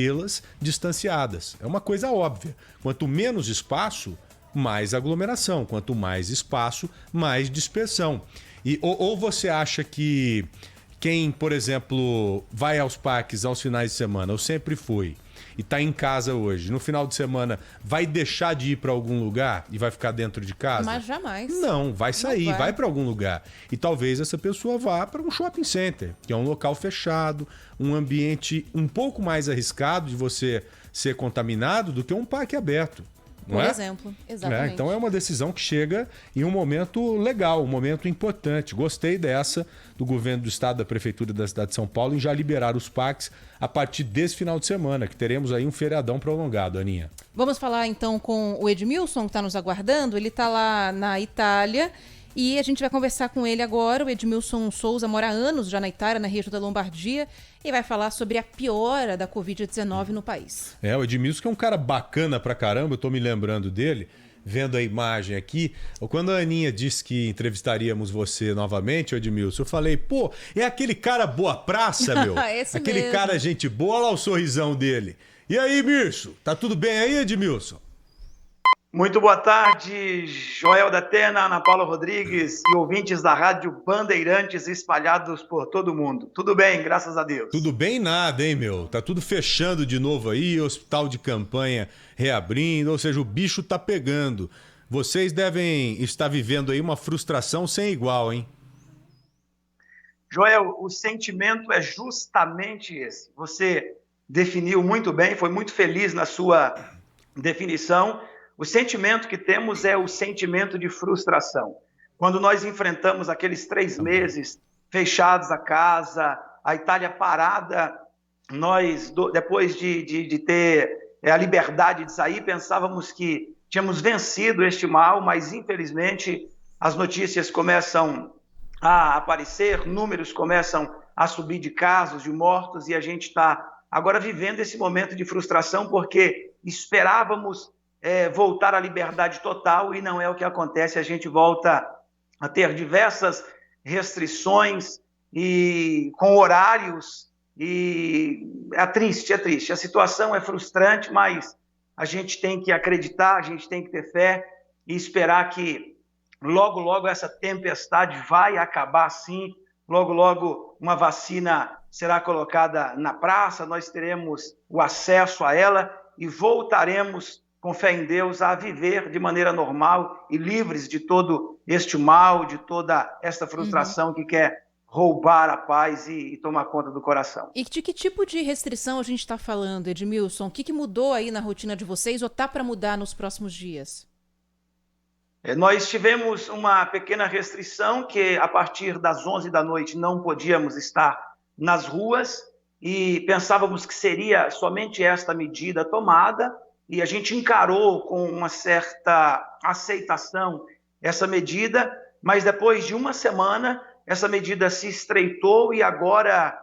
elas distanciadas. É uma coisa óbvia. Quanto menos espaço, mais aglomeração. Quanto mais espaço, mais dispersão. Ou você acha que quem, por exemplo, vai aos parques aos finais de semana, ou sempre foi, e está em casa hoje, no final de semana, vai deixar de ir para algum lugar e vai ficar dentro de casa? Mas jamais. Não, vai sair, vai para algum lugar. E talvez essa pessoa vá para um shopping center, que é um local fechado, um ambiente um pouco mais arriscado de você ser contaminado do que um parque aberto. Por exemplo, exatamente. Então é uma decisão que chega em um momento legal, um momento importante. Gostei dessa do governo do estado, da prefeitura da cidade de São Paulo, em já liberar os parques a partir desse final de semana, que teremos aí um feriadão prolongado, Aninha. Vamos falar então com o Edmilson, que está nos aguardando. Ele está lá na Itália e a gente vai conversar com ele agora. O Edmilson Souza mora há anos já na Itália, na região da Lombardia, e vai falar sobre a piora da Covid-19 no país. O Edmilson, que é um cara bacana pra caramba, eu tô me lembrando dele, vendo a imagem aqui. Quando a Aninha disse que entrevistaríamos você novamente, Edmilson, eu falei, pô, é aquele cara boa praça, meu. Aquele mesmo. cara gente boa, olha lá o sorrisão dele. E aí, Mirso, tá tudo bem aí, Edmilson? Muito boa tarde, Joel da Atena, Ana Paula Rodrigues e ouvintes da Rádio Bandeirantes espalhados por todo o mundo. Tudo bem, graças a Deus. Tudo bem nada, hein, meu? Tá tudo fechando de novo aí, hospital de campanha reabrindo, ou seja, o bicho tá pegando. Vocês devem estar vivendo aí uma frustração sem igual, hein? Joel, o sentimento é justamente esse. Você definiu muito bem, foi muito feliz na sua definição. O sentimento que temos é o sentimento de frustração. Quando nós enfrentamos aqueles 3 meses fechados a casa, a Itália parada, nós, depois de ter a liberdade de sair, pensávamos que tínhamos vencido este mal, mas infelizmente as notícias começam a aparecer, números começam a subir de casos, de mortos, e a gente está agora vivendo esse momento de frustração porque esperávamos voltar à liberdade total e não é o que acontece. A gente volta a ter diversas restrições e com horários e é triste. A situação é frustrante, mas a gente tem que acreditar, a gente tem que ter fé e esperar que logo, logo essa tempestade vai acabar sim, logo, logo uma vacina será colocada na praça, nós teremos o acesso a ela e voltaremos com fé em Deus, a viver de maneira normal e livres de todo este mal, de toda esta frustração que quer roubar a paz e tomar conta do coração. E de que tipo de restrição a gente está falando, Edmilson? O que mudou aí na rotina de vocês ou está para mudar nos próximos dias? Nós tivemos uma pequena restrição que a partir das 11 da noite não podíamos estar nas ruas e pensávamos que seria somente esta medida tomada, e a gente encarou com uma certa aceitação essa medida, mas depois de uma semana, essa medida se estreitou e agora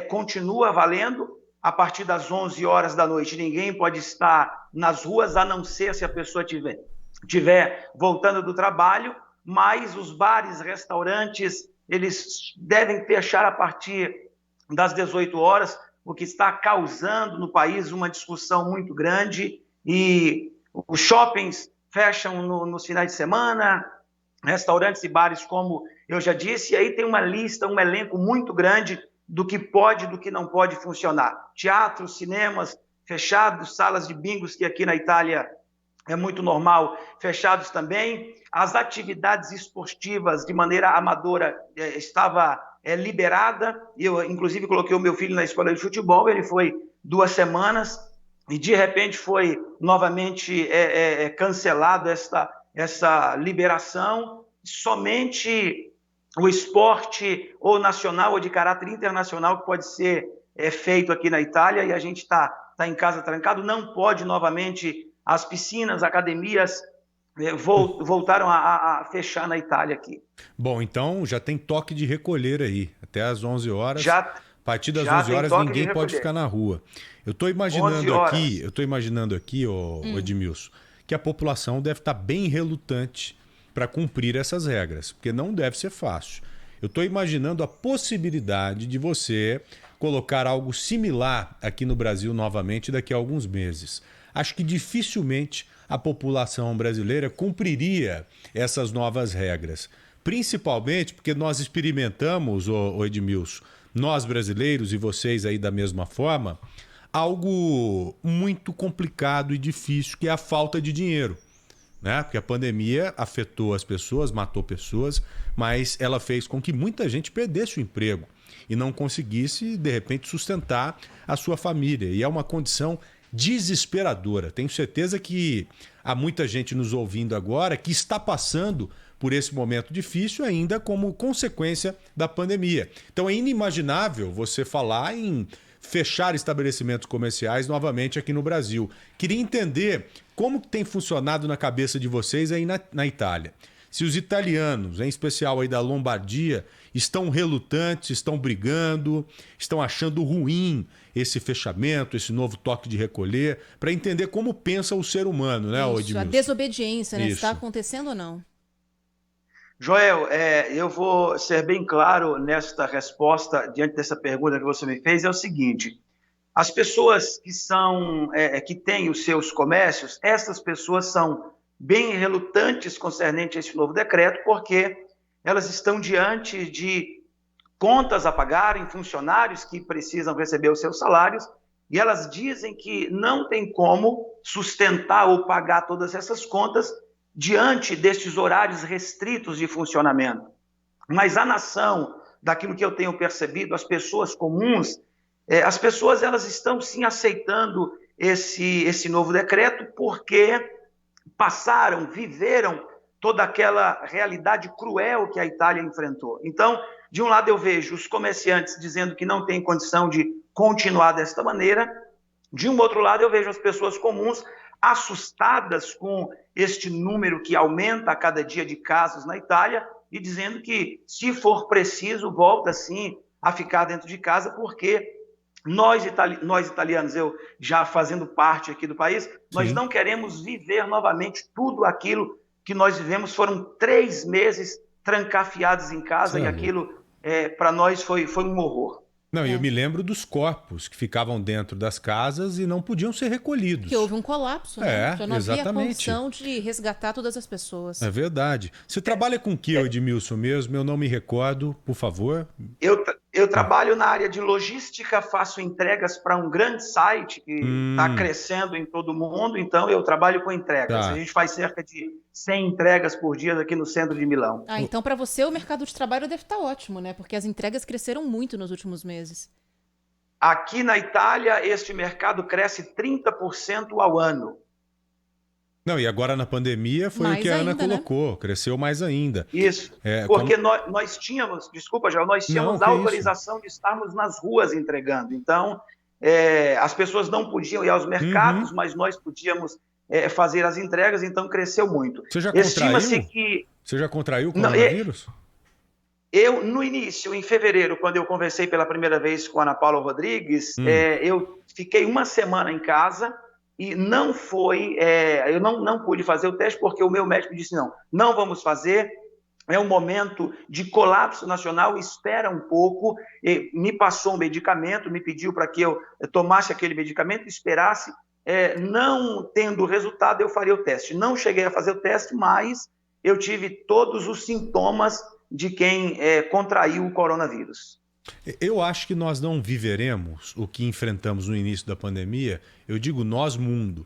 continua valendo. A partir das 11 horas da noite, ninguém pode estar nas ruas, a não ser se a pessoa estiver voltando do trabalho, mas os bares, restaurantes, eles devem fechar a partir das 18 horas, o que está causando no país uma discussão muito grande. E os shoppings fecham nos finais de semana, restaurantes e bares, como eu já disse, e aí tem uma lista, um elenco muito grande do que pode e do que não pode funcionar. Teatros, cinemas fechados, salas de bingos, que aqui na Itália é muito normal, fechados também. As atividades esportivas de maneira amadora estava liberada. Eu, inclusive, coloquei o meu filho na escola de futebol, ele foi 2 semanas, e de repente foi novamente cancelado essa liberação. Somente o esporte ou nacional ou de caráter internacional que pode ser feito aqui na Itália, e a gente está em casa trancado. Não pode novamente, as piscinas, academias voltaram a fechar na Itália aqui. Bom, então já tem toque de recolher aí, até às 11 horas. Já, a partir das 11 horas ninguém pode ficar na rua. Eu estou imaginando aqui, Edmilson, que a população deve estar bem relutante para cumprir essas regras, porque não deve ser fácil. Eu estou imaginando a possibilidade de você colocar algo similar aqui no Brasil novamente daqui a alguns meses. Acho que dificilmente a população brasileira cumpriria essas novas regras. Principalmente porque nós experimentamos, ô Edmilson, nós brasileiros e vocês aí da mesma forma, algo muito complicado e difícil, que é a falta de dinheiro. Né? Porque a pandemia afetou as pessoas, matou pessoas, mas ela fez com que muita gente perdesse o emprego e não conseguisse, de repente, sustentar a sua família. E é uma condição desesperadora. Tenho certeza que há muita gente nos ouvindo agora que está passando por esse momento difícil ainda como consequência da pandemia. Então é inimaginável você falar em fechar estabelecimentos comerciais novamente aqui no Brasil. Queria entender como tem funcionado na cabeça de vocês aí na Itália. Se os italianos, em especial aí da Lombardia, estão relutantes, estão brigando, estão achando ruim esse fechamento, esse novo toque de recolher, para entender como pensa o ser humano, né, Edmilson? A desobediência, né? Isso. Está acontecendo ou não? Joel, eu vou ser bem claro nesta resposta, diante dessa pergunta que você me fez, é o seguinte: as pessoas que têm os seus comércios, essas pessoas são bem relutantes concernente a esse novo decreto, porque elas estão diante de contas a pagarem, funcionários que precisam receber os seus salários, e elas dizem que não tem como sustentar ou pagar todas essas contas diante destes horários restritos de funcionamento. Mas a nação, daquilo que eu tenho percebido, as pessoas comuns, as pessoas elas estão sim aceitando esse novo decreto porque viveram toda aquela realidade cruel que a Itália enfrentou. Então, de um lado eu vejo os comerciantes dizendo que não tem condição de continuar desta maneira, de um outro lado eu vejo as pessoas comuns assustadas com este número que aumenta a cada dia de casos na Itália e dizendo que, se for preciso, volta sim a ficar dentro de casa, porque nós italianos, eu já fazendo parte aqui do país, nós não queremos viver novamente tudo aquilo que nós vivemos. Foram 3 meses trancafiados em casa e aquilo, para nós, foi um horror. Não, eu me lembro dos corpos que ficavam dentro das casas e não podiam ser recolhidos. Que houve um colapso, né? Já não havia condição de resgatar todas as pessoas. É verdade. Você trabalha com o que, Edmilson, mesmo? Eu não me recordo, por favor. Eu trabalho na área de logística, faço entregas para um grande site que está crescendo em todo o mundo, então eu trabalho com entregas. A gente faz cerca de 100 entregas por dia aqui no centro de Milão. Então para você o mercado de trabalho deve estar ótimo, né? Porque as entregas cresceram muito nos últimos meses. Aqui na Itália, este mercado cresce 30% ao ano. Não, e agora na pandemia foi mais o que a Ana colocou, né? Cresceu mais ainda. Isso, porque nós tínhamos, desculpa, João, nós tínhamos a autorização de estarmos nas ruas entregando. Então, as pessoas não podiam ir aos mercados, mas nós podíamos fazer as entregas, então cresceu muito. Você já contraiu? Você já contraiu o coronavírus? Eu, no início, em fevereiro, quando eu conversei pela primeira vez com a Ana Paula Rodrigues, eu fiquei uma semana em casa e não foi, eu não pude fazer o teste porque o meu médico disse não vamos fazer, é um momento de colapso nacional, espera um pouco, e me passou um medicamento, me pediu para que eu tomasse aquele medicamento, esperasse, não tendo resultado eu faria o teste. Não cheguei a fazer o teste, mas eu tive todos os sintomas de quem contraiu o coronavírus. Eu acho que nós não viveremos o que enfrentamos no início da pandemia, eu digo nós, mundo.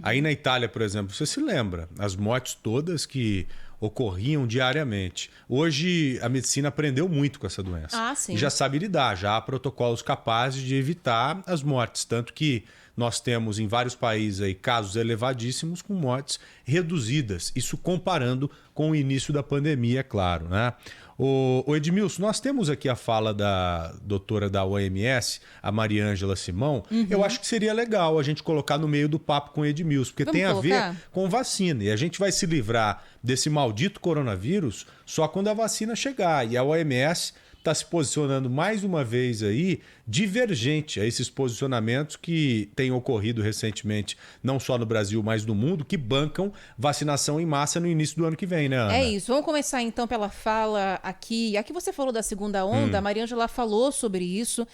Aí na Itália, por exemplo, você se lembra, as mortes todas que ocorriam diariamente. Hoje a medicina aprendeu muito com essa doença. Sim. E já sabe lidar, já há protocolos capazes de evitar as mortes, tanto que nós temos em vários países aí casos elevadíssimos com mortes reduzidas, isso comparando com o início da pandemia, é claro, né? O Edmilson, nós temos aqui a fala da doutora da OMS, a Mariângela Simão. Eu acho que seria legal a gente colocar no meio do papo com o Edmilson, porque tem a ver com vacina. E a gente vai se livrar desse maldito coronavírus só quando a vacina chegar. E a OMS está se posicionando mais uma vez aí, divergente a esses posicionamentos que têm ocorrido recentemente, não só no Brasil, mas no mundo, que bancam vacinação em massa no início do ano que vem, né, Ana? É isso. Vamos começar então pela fala aqui. Aqui você falou da segunda onda, a Mariângela falou sobre isso.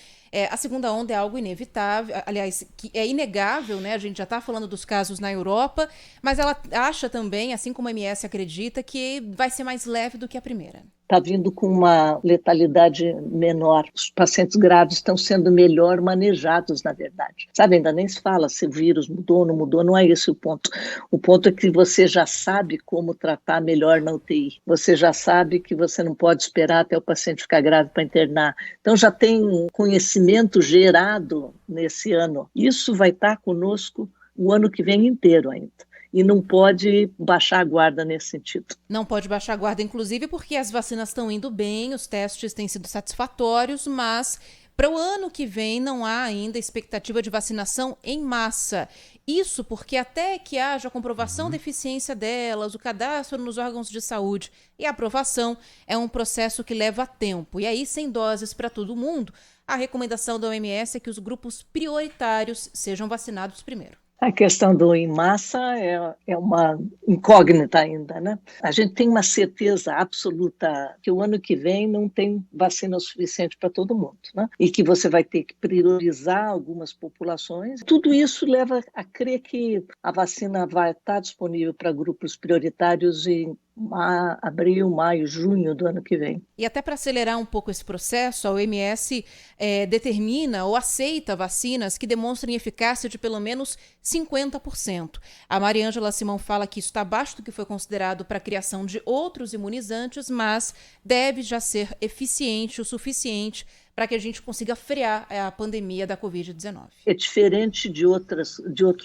A segunda onda é algo inevitável, aliás, que é inegável, né? A gente já está falando dos casos na Europa, mas ela acha também, assim como a OMS acredita, que vai ser mais leve do que a primeira. Está vindo com uma letalidade menor. Os pacientes graves estão sendo melhor manejados, na verdade. Sabe, ainda nem se fala se o vírus mudou ou não mudou, não é esse o ponto. O ponto é que você já sabe como tratar melhor na UTI. Você já sabe que você não pode esperar até o paciente ficar grave para internar. Então já tem um conhecimento gerado nesse ano. Isso vai estar conosco o ano que vem inteiro ainda. E não pode baixar a guarda nesse sentido. Não pode baixar a guarda, inclusive, porque as vacinas estão indo bem, os testes têm sido satisfatórios, mas para o ano que vem não há ainda expectativa de vacinação em massa. Isso porque até que haja comprovação da eficiência delas, o cadastro nos órgãos de saúde e a aprovação, é um processo que leva tempo. E aí, sem doses para todo mundo, a recomendação da OMS é que os grupos prioritários sejam vacinados primeiro. A questão do em massa é uma incógnita ainda, né? A gente tem uma certeza absoluta que o ano que vem não tem vacina suficiente para todo mundo, né? E que você vai ter que priorizar algumas populações. Tudo isso leva a crer que a vacina vai estar disponível para grupos prioritários em abril, maio, junho do ano que vem. E até para acelerar um pouco esse processo, a OMS determina ou aceita vacinas que demonstrem eficácia de pelo menos 50%. A Mariângela Simão fala que isso está abaixo do que foi considerado para a criação de outros imunizantes, mas deve já ser eficiente o suficiente para que a gente consiga frear a pandemia da Covid-19. É diferente de outros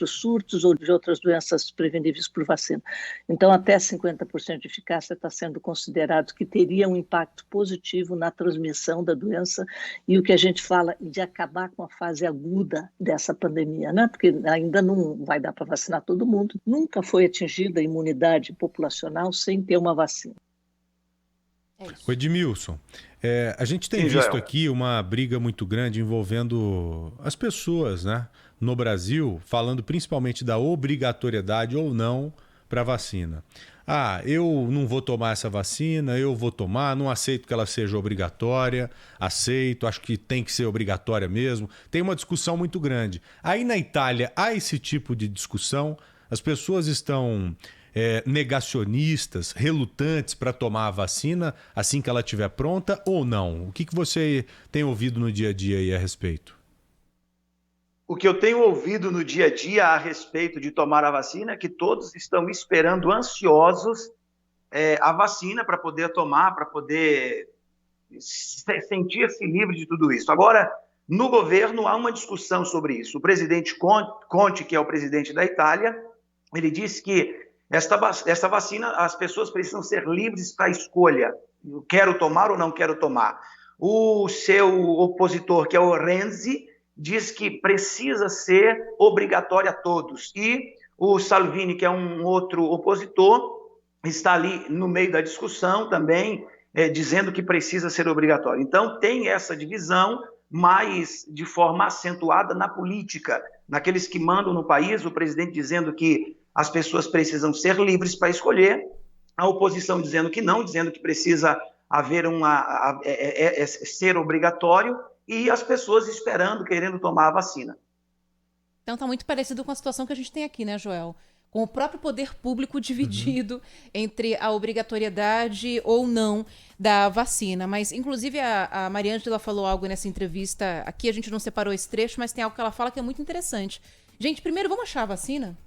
surtos ou de outras doenças preveníveis por vacina. Então, até 50% de eficácia está sendo considerado que teria um impacto positivo na transmissão da doença e o que a gente fala de acabar com a fase aguda dessa pandemia, né? Porque ainda não vai dar para vacinar todo mundo. Nunca foi atingida a imunidade populacional sem ter uma vacina. É isso. O Edmilson, a gente tem visto aqui uma briga muito grande envolvendo as pessoas, né, no Brasil, falando principalmente da obrigatoriedade ou não para a vacina. Eu não vou tomar essa vacina, eu vou tomar, não aceito que ela seja obrigatória, aceito, acho que tem que ser obrigatória mesmo. Tem uma discussão muito grande. Aí na Itália há esse tipo de discussão, as pessoas estão negacionistas, relutantes para tomar a vacina assim que ela estiver pronta ou não? O que você tem ouvido no dia a dia aí a respeito? O que eu tenho ouvido no dia a dia a respeito de tomar a vacina é que todos estão esperando ansiosos a vacina para poder tomar, para poder sentir-se livre de tudo isso. Agora, no governo há uma discussão sobre isso. O presidente Conte, que é o presidente da Itália, ele disse que esta vacina, as pessoas precisam ser livres para a escolha. Eu quero tomar ou não quero tomar. O seu opositor, que é o Renzi, diz que precisa ser obrigatória a todos. E o Salvini, que é um outro opositor, está ali no meio da discussão também, dizendo que precisa ser obrigatório. Então, tem essa divisão, mas de forma acentuada na política. Naqueles que mandam no país, o presidente dizendo que as pessoas precisam ser livres para escolher, a oposição dizendo que não, dizendo que precisa haver ser obrigatório, e as pessoas esperando, querendo tomar a vacina. Então está muito parecido com a situação que a gente tem aqui, né, Joel? Com o próprio poder público dividido entre a obrigatoriedade ou não da vacina. Mas, inclusive, a Mariângela falou algo nessa entrevista. Aqui a gente não separou esse trecho, mas tem algo que ela fala que é muito interessante. Gente, primeiro vamos achar a vacina?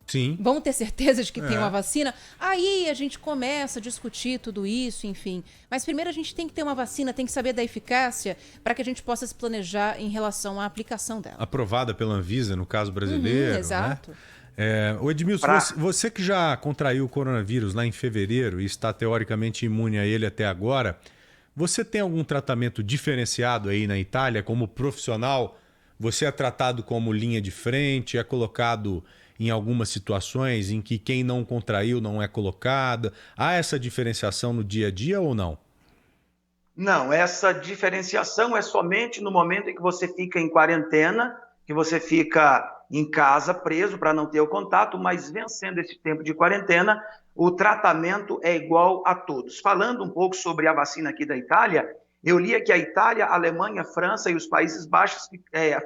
Sim. Vamos ter certeza de que tem uma vacina? Aí a gente começa a discutir tudo isso, enfim. Mas primeiro a gente tem que ter uma vacina, tem que saber da eficácia para que a gente possa se planejar em relação à aplicação dela. Aprovada pela Anvisa, no caso brasileiro. Exato. Né? Edmilson, você que já contraiu o coronavírus lá em fevereiro e está teoricamente imune a ele até agora, você tem algum tratamento diferenciado aí na Itália como profissional? Você é tratado como linha de frente, é colocado em algumas situações em que quem não contraiu não é colocada? Há essa diferenciação no dia a dia ou não? Não, essa diferenciação é somente no momento em que você fica em quarentena, que você fica em casa preso para não ter o contato, mas vencendo esse tempo de quarentena, o tratamento é igual a todos. Falando um pouco sobre a vacina aqui da Itália, eu li que a Itália, a Alemanha, a França e os Países Baixos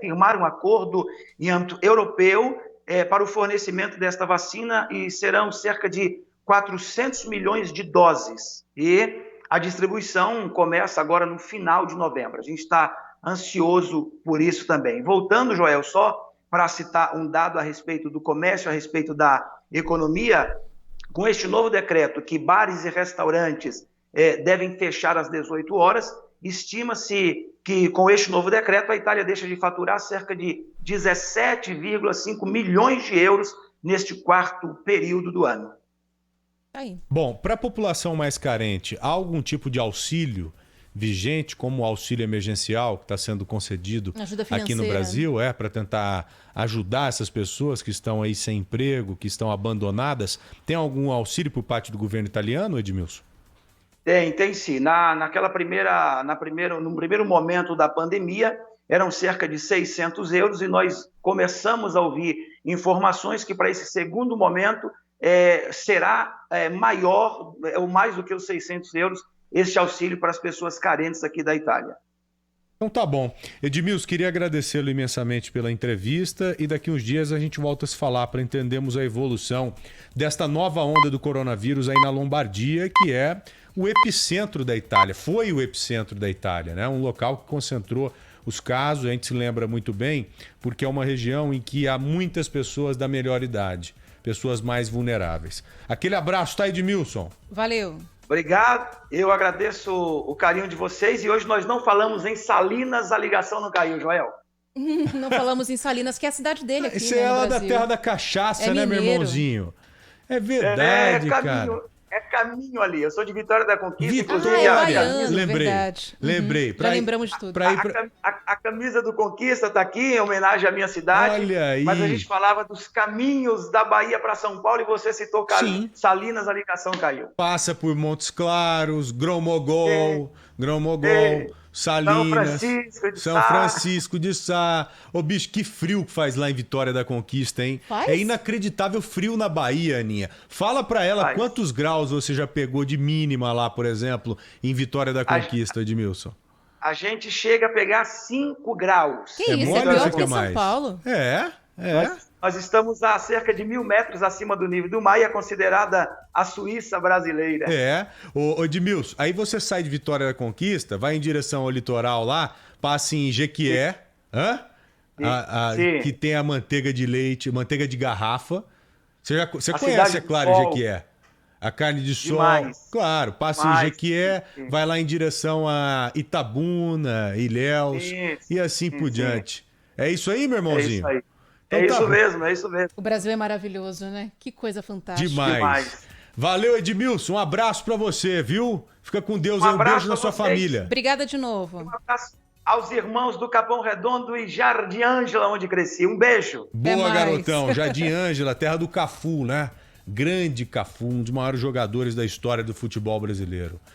firmaram um acordo em âmbito europeu para o fornecimento desta vacina e serão cerca de 400 milhões de doses. E a distribuição começa agora no final de novembro. A gente está ansioso por isso também. Voltando, Joel, só para citar um dado a respeito do comércio, a respeito da economia, com este novo decreto que bares e restaurantes devem fechar às 18 horas, estima-se que com este novo decreto a Itália deixa de faturar cerca de 17,5 milhões de euros neste quarto período do ano. Aí. Bom, para a população mais carente, há algum tipo de auxílio vigente, como o auxílio emergencial que está sendo concedido aqui no Brasil, para tentar ajudar essas pessoas que estão aí sem emprego, que estão abandonadas? Tem algum auxílio por parte do governo italiano, Edmilson? Tem sim. No primeiro momento da pandemia, eram cerca de 600 euros e nós começamos a ouvir informações que para esse segundo momento será maior, ou mais do que os 600 euros, este auxílio para as pessoas carentes aqui da Itália. Então tá bom. Edmilson, queria agradecê-lo imensamente pela entrevista e daqui uns dias a gente volta a se falar para entendermos a evolução desta nova onda do coronavírus aí na Lombardia, que é o epicentro da Itália. Foi o epicentro da Itália, né? Um local que concentrou os casos, a gente se lembra muito bem, porque é uma região em que há muitas pessoas da melhor idade, pessoas mais vulneráveis. Aquele abraço, tá, Edmilson? Valeu. Obrigado, eu agradeço o carinho de vocês e hoje nós não falamos em Salinas, a ligação não caiu, Joel. Não falamos em Salinas, que é a cidade dele aqui, Esse né, é lá no da Brasil. terra da cachaça, né, meu mineiro. irmãozinho? É verdade, cara. É caminho ali, eu sou de Vitória da Conquista, inclusive é baiano, lembrei, verdade. lembrei. Já lembramos de tudo. A camisa do Conquista está aqui em homenagem à minha cidade. Olha aí. Mas a gente falava dos caminhos da Bahia para São Paulo e você citou Salinas, a ligação caiu. Passa por Montes Claros, Grão-Mogol, Salinas, São Francisco de Sá. Ô, bicho, que frio que faz lá em Vitória da Conquista, hein? Faz? É inacreditável frio na Bahia, Aninha. Fala pra ela quantos graus você já pegou de mínima lá, por exemplo, em Vitória da Conquista, Edmilson. A gente chega a pegar 5 graus. Que isso, é pior que São Paulo. Nós estamos a cerca de 1.000 metros acima do nível do mar e é considerada a Suíça brasileira. Ô Edmilson, aí você sai de Vitória da Conquista, vai em direção ao litoral lá, passa em Jequié, que tem a manteiga de leite, manteiga de garrafa. Você conhece, é claro, Jequié. A carne de sol, claro, passa em Jequié, vai lá em direção a Itabuna, Ilhéus e assim por diante. É isso aí, meu irmãozinho? É isso aí. Então, é isso mesmo. O Brasil é maravilhoso, né? Que coisa fantástica. Demais. Valeu, Edmilson. Um abraço pra você, viu? Fica com Deus aí. Um beijo na sua família. Obrigada de novo. Um abraço aos irmãos do Capão Redondo e Jardim Ângela, onde cresci. Um beijo. Boa, garotão. Jardim Ângela, terra do Cafu, né? Grande Cafu, um dos maiores jogadores da história do futebol brasileiro.